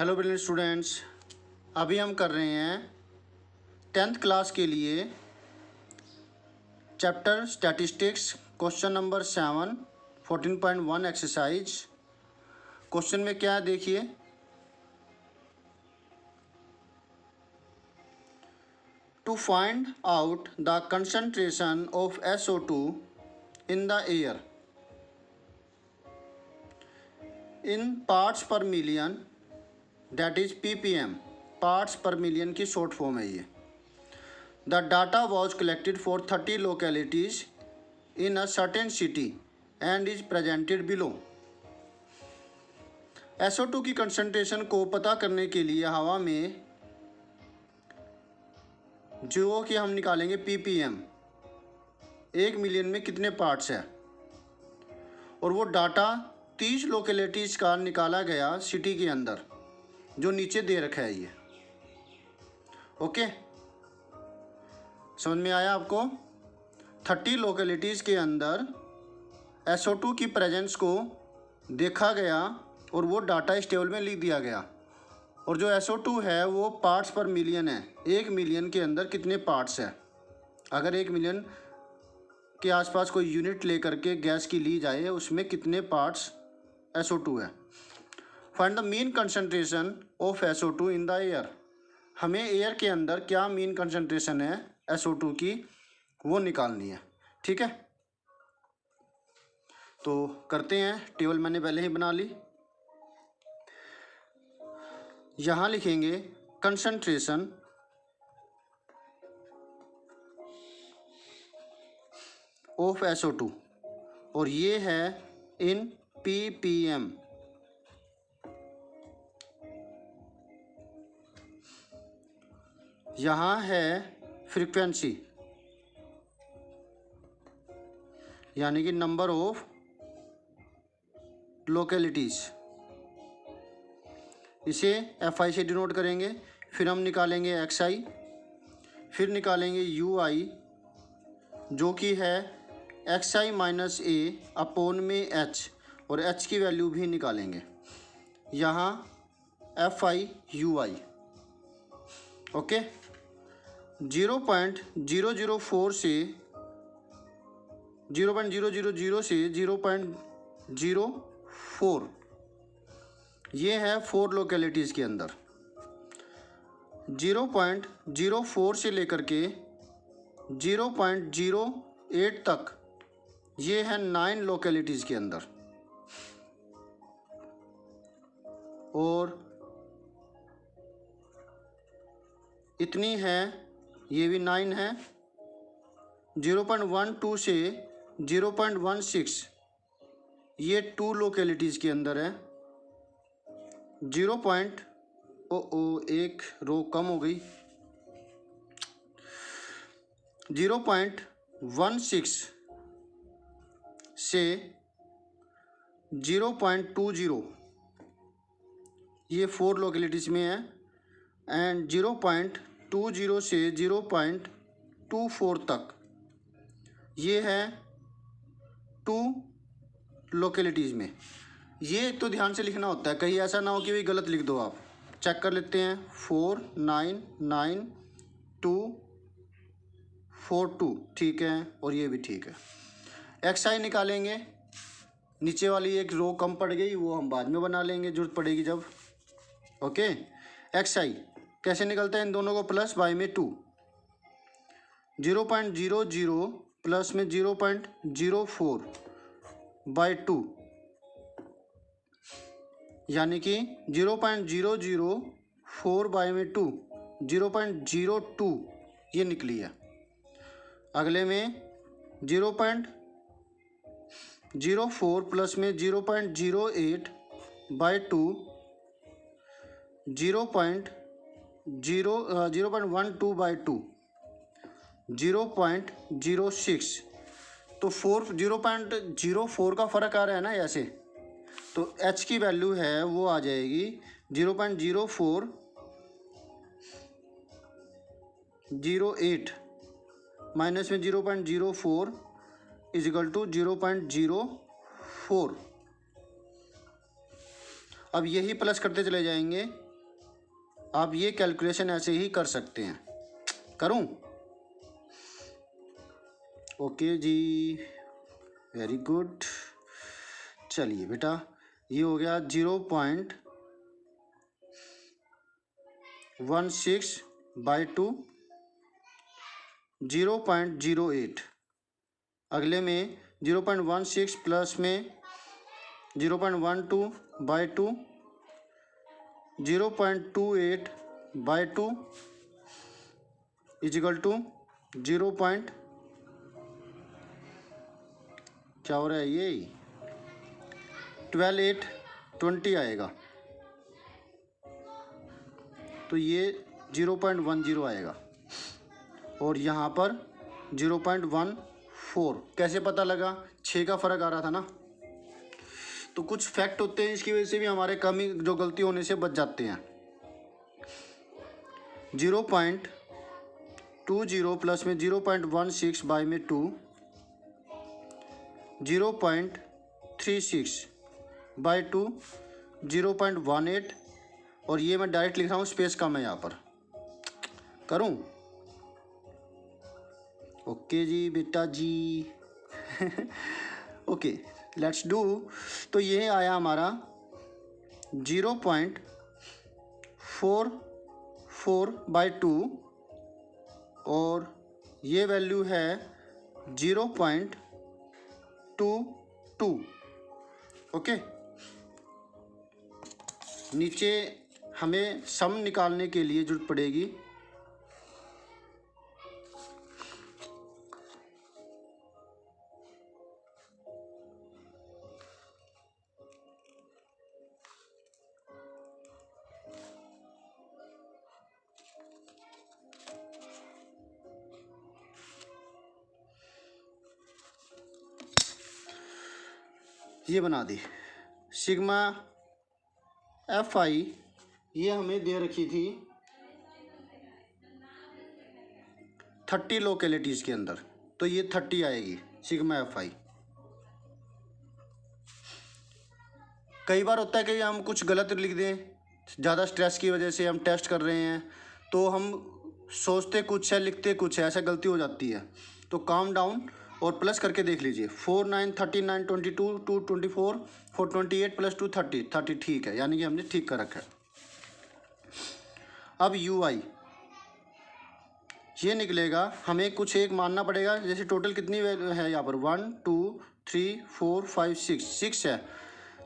Hello brilliant students, अभी हम कर रहे हैं 10th क्लास के लिए chapter statistics question number 7 14.1 exercise. Question में क्या है देखिए, to find out the concentration of SO2 in the air in parts per million, that is ppm, parts per million की शॉर्ट फॉर्म है ये। The data was collected for 30 localities in a certain city and is presented below. SO2 की concentration को पता करने के लिए हवा में जो कि हम निकालेंगे ppm, 1 मिलियन में कितने पार्ट्स है, और वो डाटा 30 लोकेलिटीज़ का निकाला गया सिटी के अंदर, जो नीचे दे रखा है ये। ओके, समझ में आया आपको? 30 लोकेलिटीज़ के अंदर SO2 की प्रेजेंस को देखा गया और वो डाटा इस टेबल में लिख दिया गया। और जो SO2 है वो पार्ट्स पर मिलियन है, 1 मिलियन के अंदर कितने पार्ट्स है। अगर 1 मिलियन के आसपास कोई यूनिट लेकर के गैस की ली जाए, उसमें कितने पार्ट्स SO2 है। Find the mean concentration of SO2 in the air. हमें एयर के अंदर क्या मीन कंसंट्रेशन है SO2 की, वो निकालनी है। ठीक है, तो करते हैं। टेबल मैंने पहले ही बना ली। यहाँ लिखेंगे कंसंट्रेशन ऑफ SO2 और ये है इन ppm। यहाँ है फ्रीक्वेंसी, यानी कि नंबर ऑफ लोकेलिटीज़, इसे FI से डिनोट करेंगे। फिर हम निकालेंगे XI, फिर निकालेंगे UI, जो कि है XI माइनस A अपॉन में H, और H की वैल्यू भी निकालेंगे। यहाँ FI UI। ओके, 0.004 से 0.000 से 0.04, ये है 4 लोकेलिटीज़ के अंदर। 0.04 से लेकर के 0.08 तक, ये है 9 लोकेलिटीज़ के अंदर। और इतनी है, ये भी 9 है। 0.12 से 0.16, ये 2 लोकेलिटीज़ के अंदर है। 1 रो कम हो गई। 0.16 से 0.20, ये 4 लोकेलिटीज़ में है। एंड 0.20 से 0.24 तक, ये है 2 लोकेलिटीज़ में। ये तो ध्यान से लिखना होता है, कहीं ऐसा ना हो कि भी गलत लिख दो आप। चेक कर लेते हैं। 4 9 9 2 4 2, ठीक है, और ये भी ठीक है। XI निकालेंगे। नीचे वाली एक रो कम पड़ गई, वो हम बाद में बना लेंगे, जरूरत पड़ेगी जब। ओके, XI कैसे निकलता है? इन दोनों को प्लस बाय में 2, 0.00 प्लस में 0.04 बाय 2, यानी कि 0.004 बाय में 2, 0.02 ये निकली है। अगले में 0.04 प्लस में 0.08 बाय 2, 0.12 बाय 2, 0.06। तो 0.04 का फ़र्क आ रहा है ना ऐसे, तो H की वैल्यू है वो आ जाएगी 0.0408 माइनस में 0.04 इजिकल टू 0.04। अब यही प्लस करते चले जाएंगे। आप ये कैलकुलेशन ऐसे ही कर सकते हैं। करूं? ओके जी, वेरी गुड। चलिए बेटा, ये हो गया 0.16/2, 0.08। अगले में 0.16 प्लस में 0.12/2, 0.28/2 इजिकल टू 0. क्या हो रहा है ये 12,820 आएगा, तो ये 0.10 आएगा और यहाँ पर 0.14। कैसे पता लगा? 6 का फ़र्क आ रहा था ना। तो कुछ फैक्ट होते हैं इसकी वजह से भी हमारे कमी जो गलती होने से बच जाते हैं। 0.20 प्लस में 0.16 बाई में 2, 0.36 बाई 2, 0.18 और ये मैं डायरेक्ट लिख रहा हूँ, स्पेस कम है यहाँ पर। करूँ? ओके जी बेटा जी। Okay, let's do. तो ये आया हमारा 0.44/2 और ये वैल्यू है 0.22। ओके, नीचे हमें सम निकालने के लिए जरूरत पड़ेगी ये बना दी सिग्मा FI। ये हमें दे रखी थी 30 लोकेलिटीज़ के अंदर, तो ये 30 आएगी सिग्मा FI। कई बार होता है कि हम कुछ गलत लिख दें, ज़्यादा स्ट्रेस की वजह से हम टेस्ट कर रहे हैं तो हम सोचते कुछ है लिखते कुछ है, ऐसा गलती हो जाती है। तो काम डाउन और प्लस करके देख लीजिए। 4 9 39 22 2 24 4 28 प्लस 2 30 ठीक है, यानी कि हमने ठीक कर रखा है। अब UI ये निकलेगा, हमें कुछ एक मानना पड़ेगा। जैसे टोटल कितनी वैल्यू है यहाँ पर 1 2 3 4 5 6 है,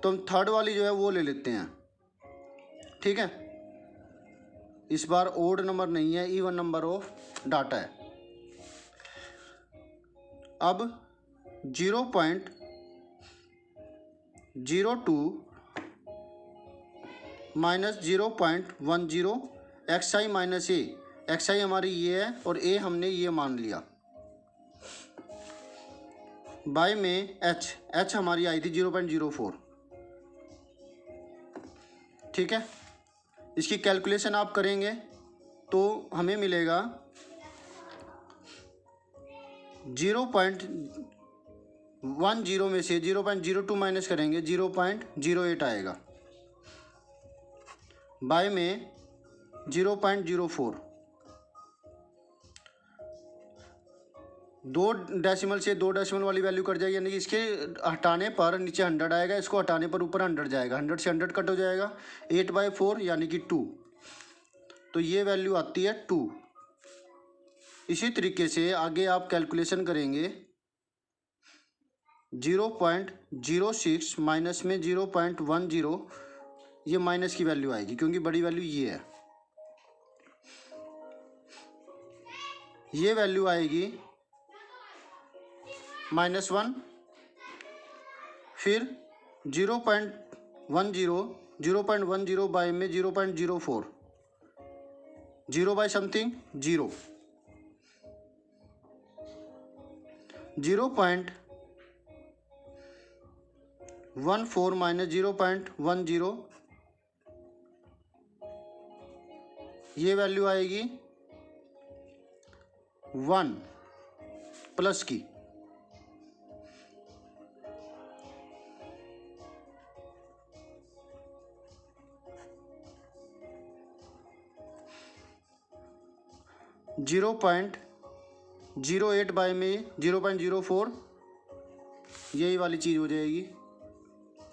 तो हम थर्ड वाली जो है वो ले लेते हैं। ठीक है, इस बार ओड नंबर नहीं है, इवन नंबर ऑफ डाटा है। अब 0.02 माइनस 0.10 XI माइनस ए। XI हमारी ये है और ए हमने ये मान लिया, बाय में H हमारी आई थी 0.04। ठीक है, इसकी कैलकुलेशन आप करेंगे तो हमें मिलेगा 0.10 में से 0.02 माइनस करेंगे 0.08 आएगा, बाय में 0.04। 2 डेसिमल से 2 डेसिमल वाली वैल्यू कट जाएगी, यानी कि इसके हटाने पर नीचे 100 आएगा, इसको हटाने पर ऊपर 100 जाएगा, 100 से 100 कट हो जाएगा, 8/4 यानी कि 2। तो ये वैल्यू आती है 2। इसी तरीके से आगे आप कैलकुलेशन करेंगे 0.06 माइनस में 0.10, ये माइनस की वैल्यू आएगी क्योंकि बड़ी वैल्यू ये है। ये वैल्यू आएगी -1, फिर 0.10 बाय में 0.04, 0 बाय समथिंग 0, 0.14 माइनस 0.10, ये वैल्यू आएगी 1 प्लस की। 0.08 बाय में 0.04, यही वाली चीज़ हो जाएगी।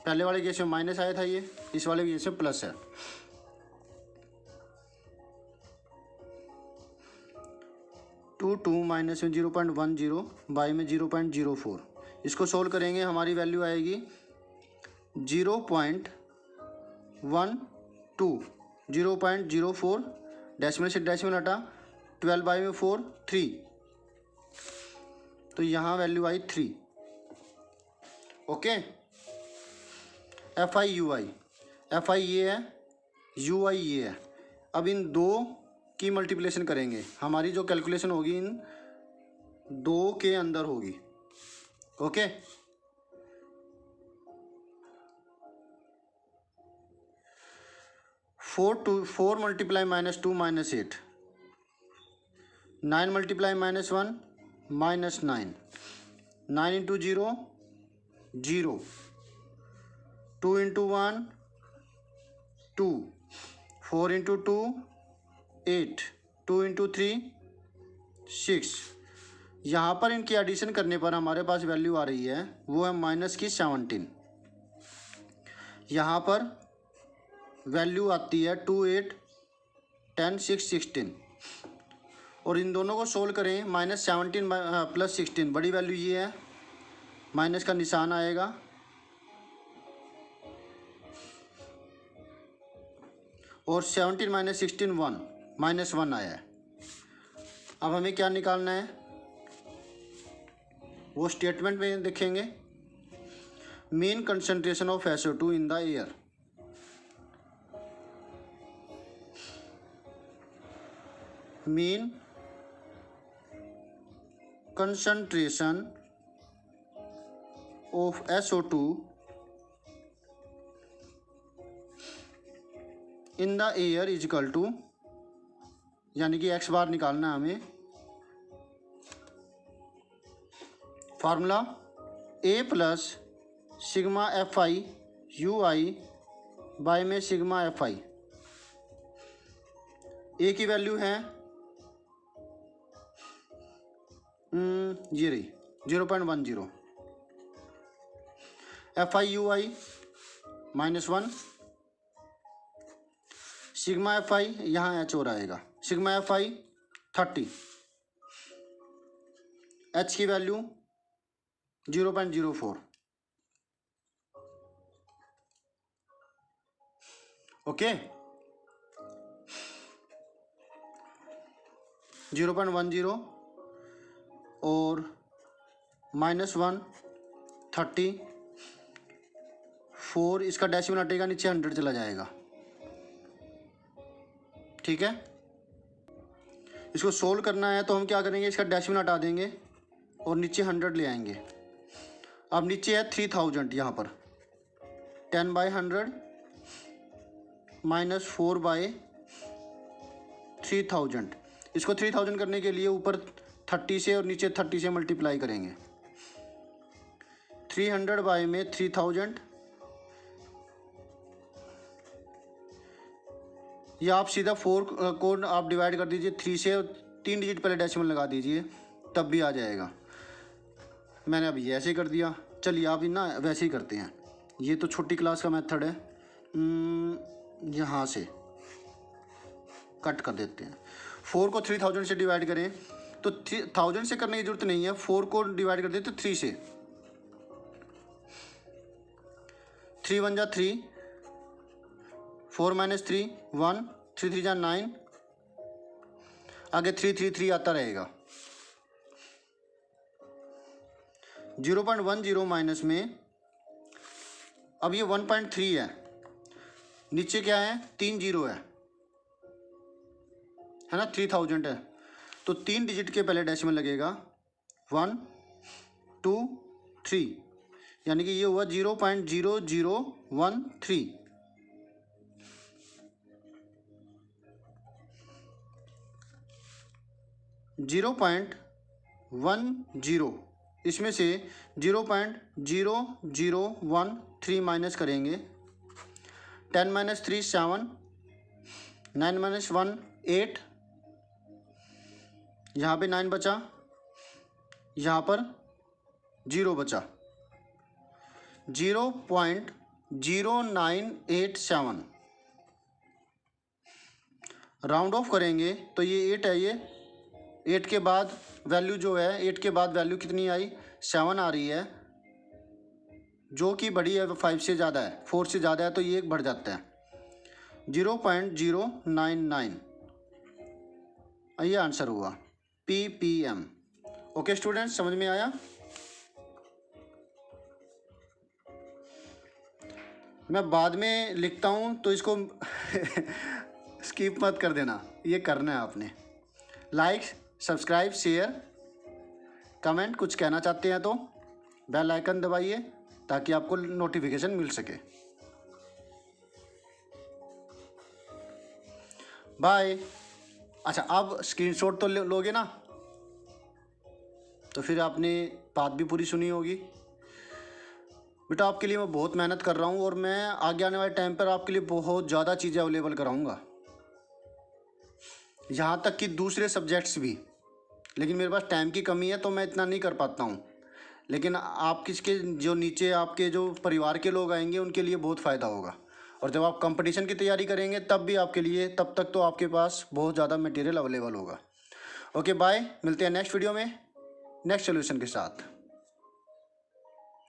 पहले वाले केस में माइनस आया था, ये इस वाले केस में प्लस है। टू माइनस में 0.10 बाई में 0.04, इसको सोल्व करेंगे, हमारी वैल्यू आएगी 0.12, 0.04, डेसिमल से डेसिमल हटा, 12 बाई में 4, 3, तो यहाँ वैल्यू आई 3। ओके, FI ये है, UI ये है। अब इन दो की मल्टीप्लिकेशन करेंगे, हमारी जो कैलकुलेशन होगी इन दो के अंदर होगी। Okay, 4 multiply -2 -8, 9 multiply -1 -9, 9 into 0 0, 2 into 1 2, 4 into 2 8, 2 into 3 6। यहाँ पर इनकी एडिशन करने पर हमारे पास वैल्यू आ रही है, वो है -17। यहाँ पर वैल्यू आती है 2 8 10 6 16, और इन दोनों को सोल्व करें, -17 + 16, बड़ी वैल्यू ये है, माइनस का निशान आएगा, और 17 - 16 1, -1 आया है। अब हमें क्या निकालना है, वो स्टेटमेंट में देखेंगे। Mean concentration of SO2 in the air, mean concentration of SO2 in the air is equal to, यानी कि x बार निकालना है हमें। Formula A + sigma FI UI by में सिग्मा FI। A की वैल्यू है ये रही 0.10, FI UI -1, सिग्मा FI यहाँ H हो रहेगा, सिग्मा FI 30, H की वैल्यू 0.04। ओके, 0.10 और -1 30, 4, इसका डेसिमल हटेगा, नीचे 100 चला जाएगा। ठीक है, इसको सोल्व करना है तो हम क्या करेंगे, इसका डेसिमल हटा देंगे और नीचे 100 ले आएंगे। अब नीचे है 3000, यहाँ पर 10/100 -4/3000। इसको 3000 करने के लिए ऊपर 30 से और नीचे 30 से मल्टीप्लाई करेंगे। 300 बाय में 3000, या आप सीधा 4 को आप डिवाइड कर दीजिए 3 से, और 3 डिजिट पहले डेसिमल लगा दीजिए, तब भी आ जाएगा। मैंने अभी ऐसे ही कर दिया। चलिए आप ना वैसे ही करते हैं, ये तो छोटी क्लास का मेथड है। यहाँ से कट कर देते हैं। 4 को 3000 से डिवाइड करें तो 1000 से करने की ज़रूरत नहीं है, 4 को डिवाइड कर देते 3 से। 3 × 1 = 3, 4 - 3 1, 3 × 3 = 9, आगे 3 3 3 आता रहेगा। 0.10 माइनस में, अब ये 1.3 है, नीचे क्या है 3 0 है ना, 3000 है, तो 3 डिजिट के पहले डेसिमल लगेगा 1 2 3, यानी कि ये हुआ 0.0013। (0.10) इसमें से 0.0013 माइनस करेंगे। 10 - 3 7, 9 - 1 8, यहाँ पे 9 बचा, यहाँ पर 0 बचा, 0.0987। राउंड ऑफ करेंगे तो ये 8 है, ये 8 के बाद वैल्यू जो है, 8 के बाद वैल्यू कितनी आई, 7 आ रही है, जो कि बड़ी है, 5 से ज़्यादा है, 4 से ज़्यादा है, तो ये एक बढ़ जाता है 0.099। ये आंसर हुआ ppm। ओके स्टूडेंट्स, समझ में आया? मैं बाद में लिखता हूँ तो इसको स्किप मत कर देना, ये करना है आपने। लाइक, सब्सक्राइब, शेयर, कमेंट, कुछ कहना चाहते हैं तो बेल आइकन दबाइए ताकि आपको नोटिफिकेशन मिल सके। बाय। अच्छा, अब स्क्रीनशॉट तो लोगे ना, तो फिर आपने बात भी पूरी सुनी होगी। बेटा आपके लिए मैं बहुत मेहनत कर रहा हूँ और मैं आगे आने वाले टाइम पर आपके लिए बहुत ज़्यादा चीज़ें अवेलेबल कराऊँगा, यहाँ तक कि दूसरे सब्जेक्ट्स भी। लेकिन मेरे पास टाइम की कमी है तो मैं इतना नहीं कर पाता हूँ, लेकिन आप किसके जो नीचे आपके जो परिवार के लोग आएंगे उनके लिए बहुत फ़ायदा होगा। और जब आप कंपटीशन की तैयारी करेंगे तब भी आपके लिए, तब तक तो आपके पास बहुत ज़्यादा मटेरियल अवेलेबल होगा। ओके बाय, मिलते हैं नेक्स्ट वीडियो में नेक्स्ट सोल्यूशन के साथ।